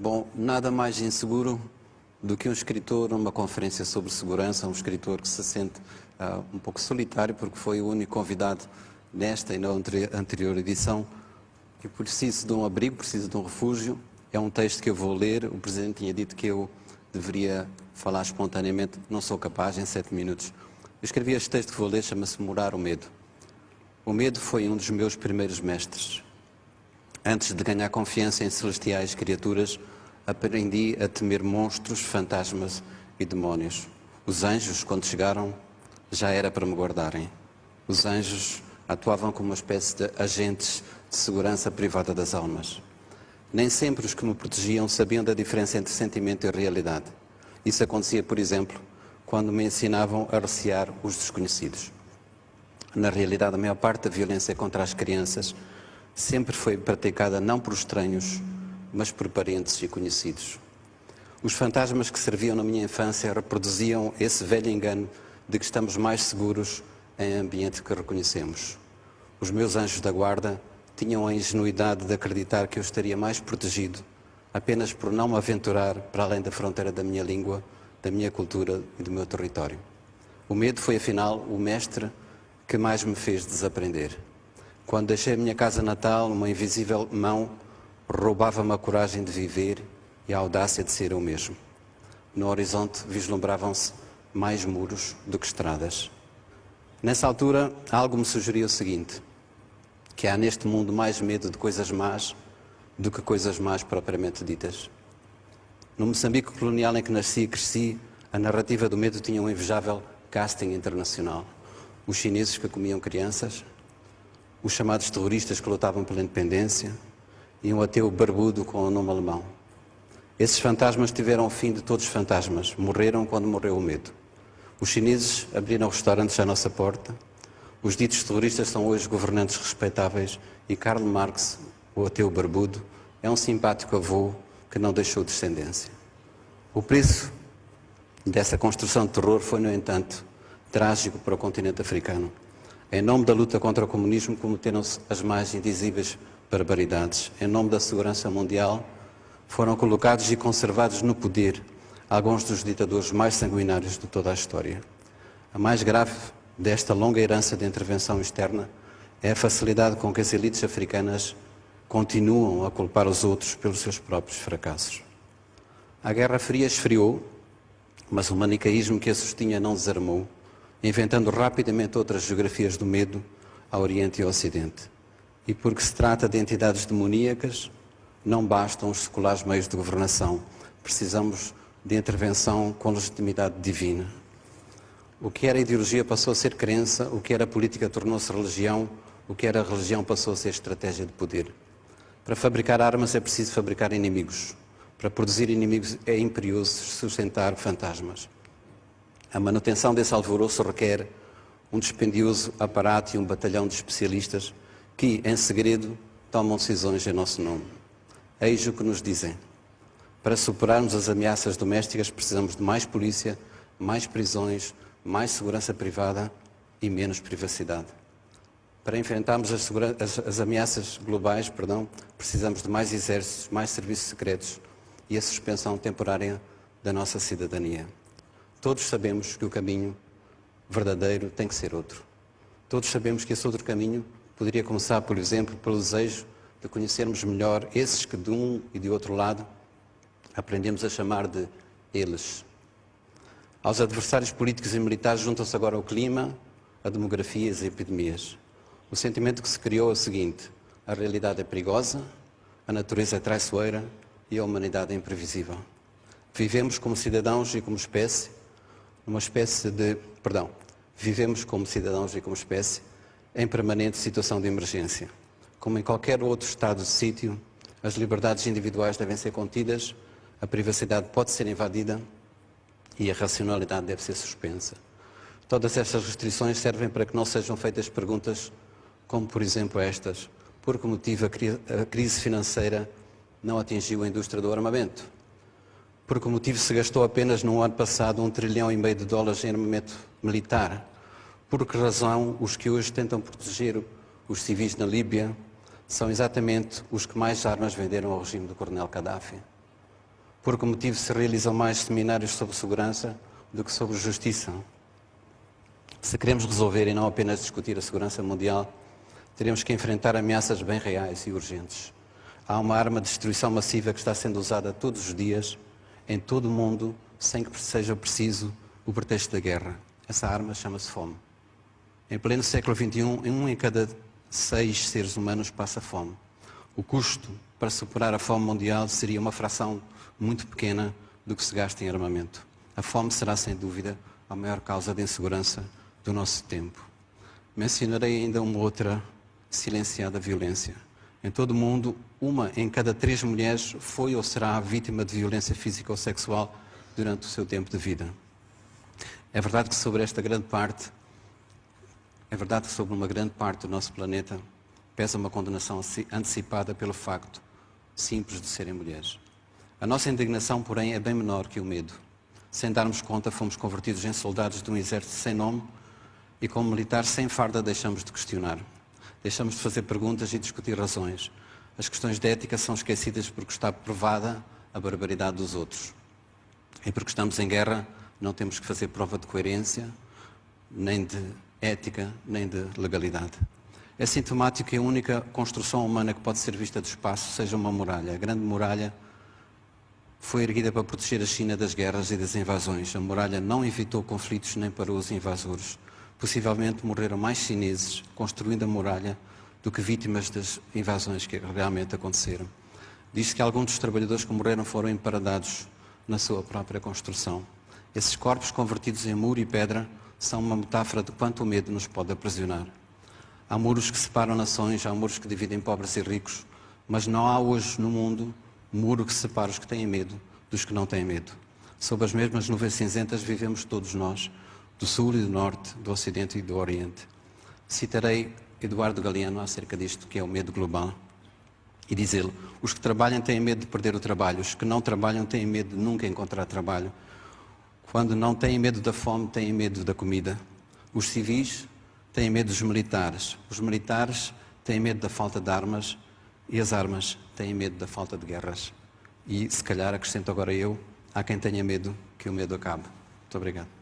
Bom, nada mais inseguro do que um escritor numa conferência sobre segurança, um escritor que se sente um pouco solitário porque foi o único convidado nesta e na anterior edição, que preciso de um abrigo, preciso de um refúgio. É um texto que eu vou ler. O Presidente tinha dito que eu deveria falar espontaneamente, não sou capaz em 7 minutos. Eu escrevi este texto que vou ler, chama-se Morar o Medo. O medo foi um dos meus primeiros mestres. Antes de ganhar confiança em celestiais criaturas, aprendi a temer monstros, fantasmas e demónios. Os anjos, quando chegaram, já era para me guardarem. Os anjos atuavam como uma espécie de agentes de segurança privada das almas. Nem sempre os que me protegiam sabiam da diferença entre sentimento e realidade. Isso acontecia, por exemplo, quando me ensinavam a recear os desconhecidos. Na realidade, a maior parte da violência contra as crianças sempre foi praticada não por estranhos, mas por parentes e conhecidos. Os fantasmas que serviam na minha infância reproduziam esse velho engano de que estamos mais seguros em ambiente que reconhecemos. Os meus anjos da guarda tinham a ingenuidade de acreditar que eu estaria mais protegido apenas por não me aventurar para além da fronteira da minha língua, da minha cultura e do meu território. O medo foi, afinal, o mestre que mais me fez desaprender. Quando deixei a minha casa natal, uma invisível mão roubava-me a coragem de viver e a audácia de ser eu mesmo. No horizonte vislumbravam-se mais muros do que estradas. Nessa altura, algo me sugeria o seguinte, que há neste mundo mais medo de coisas más do que coisas más propriamente ditas. No Moçambique colonial em que nasci e cresci, a narrativa do medo tinha um invejável casting internacional. Os chineses que comiam crianças, os chamados terroristas que lutavam pela independência e um ateu barbudo com o nome alemão. Esses fantasmas tiveram o fim de todos os fantasmas, morreram quando morreu o medo. Os chineses abriram restaurantes à nossa porta, os ditos terroristas são hoje governantes respeitáveis e Karl Marx, o ateu barbudo, é um simpático avô que não deixou descendência. O preço dessa construção de terror foi, no entanto, trágico para o continente africano. Em nome da luta contra o comunismo cometeram-se as mais indizíveis barbaridades. Em nome da segurança mundial foram colocados e conservados no poder alguns dos ditadores mais sanguinários de toda a história. A mais grave desta longa herança de intervenção externa é a facilidade com que as elites africanas continuam a culpar os outros pelos seus próprios fracassos. A Guerra Fria esfriou, mas o manicaísmo que a sustinha não desarmou, inventando rapidamente outras geografias do medo ao Oriente e ao Ocidente. E porque se trata de entidades demoníacas, não bastam os seculares meios de governação. Precisamos de intervenção com legitimidade divina. O que era ideologia passou a ser crença, o que era política tornou-se religião, o que era religião passou a ser estratégia de poder. Para fabricar armas é preciso fabricar inimigos. Para produzir inimigos é imperioso sustentar fantasmas. A manutenção desse alvoroço requer um dispendioso aparato e um batalhão de especialistas que, em segredo, tomam decisões em nosso nome. Eis o que nos dizem. Para superarmos as ameaças domésticas precisamos de mais polícia, mais prisões, mais segurança privada e menos privacidade. Para enfrentarmos as ameaças globais, precisamos de mais exércitos, mais serviços secretos e a suspensão temporária da nossa cidadania. Todos sabemos que o caminho verdadeiro tem que ser outro. Todos sabemos que esse outro caminho poderia começar, por exemplo, pelo desejo de conhecermos melhor esses que de um e de outro lado aprendemos a chamar de eles. Aos adversários políticos e militares juntam-se agora o clima, a demografia e as epidemias. O sentimento que se criou é o seguinte: a realidade é perigosa, a natureza é traiçoeira e a humanidade é imprevisível. Vivemos como cidadãos e como espécie, vivemos como cidadãos e como espécie em permanente situação de emergência. Como em qualquer outro estado de sítio, as liberdades individuais devem ser contidas, a privacidade pode ser invadida e a racionalidade deve ser suspensa. Todas estas restrições servem para que não sejam feitas perguntas como, por exemplo, estas: por que motivo a crise financeira não atingiu a indústria do armamento? Por que motivo se gastou apenas no ano passado $1,5 trilhão em armamento militar? Por que razão os que hoje tentam proteger os civis na Líbia são exatamente os que mais armas venderam ao regime do Coronel Gaddafi? Por que motivo se realizam mais seminários sobre segurança do que sobre justiça? Se queremos resolver e não apenas discutir a segurança mundial, teremos que enfrentar ameaças bem reais e urgentes. Há uma arma de destruição massiva que está sendo usada todos os dias, em todo o mundo, sem que seja preciso o pretexto da guerra. Essa arma chama-se fome. Em pleno século XXI, 1 em cada 6 seres humanos passa fome. O custo para superar a fome mundial seria uma fração muito pequena do que se gasta em armamento. A fome será, sem dúvida, a maior causa de insegurança do nosso tempo. Mencionarei ainda uma outra silenciada violência. Em todo o mundo, 1 em cada 3 mulheres foi ou será vítima de violência física ou sexual durante o seu tempo de vida. É verdade que sobre uma grande parte do nosso planeta pesa uma condenação antecipada pelo facto simples de serem mulheres. A nossa indignação, porém, é bem menor que o medo. Sem darmos conta, fomos convertidos em soldados de um exército sem nome e, como militares sem farda, deixamos de questionar. Deixamos de fazer perguntas e discutir razões. As questões de ética são esquecidas porque está provada a barbaridade dos outros. E porque estamos em guerra, não temos que fazer prova de coerência, nem de ética, nem de legalidade. É sintomático que a única construção humana que pode ser vista do espaço seja uma muralha. A Grande Muralha foi erguida para proteger a China das guerras e das invasões. A muralha não evitou conflitos nem parou os invasores. Possivelmente morreram mais chineses construindo a muralha do que vítimas das invasões que realmente aconteceram. Diz-se que alguns dos trabalhadores que morreram foram emparadados na sua própria construção. Esses corpos convertidos em muro e pedra são uma metáfora de quanto o medo nos pode aprisionar. Há muros que separam nações, há muros que dividem pobres e ricos, mas não há hoje no mundo muro que separe os que têm medo dos que não têm medo. Sob as mesmas nuvens cinzentas vivemos todos nós, do Sul e do Norte, do Ocidente e do Oriente. Citarei Eduardo Galeano acerca disto, que é o medo global, e diz-ele: os que trabalham têm medo de perder o trabalho, os que não trabalham têm medo de nunca encontrar trabalho. Quando não têm medo da fome, têm medo da comida. Os civis têm medo dos militares, os militares têm medo da falta de armas e as armas têm medo da falta de guerras. E, se calhar, acrescento agora eu, há quem tenha medo que o medo acabe. Muito obrigado.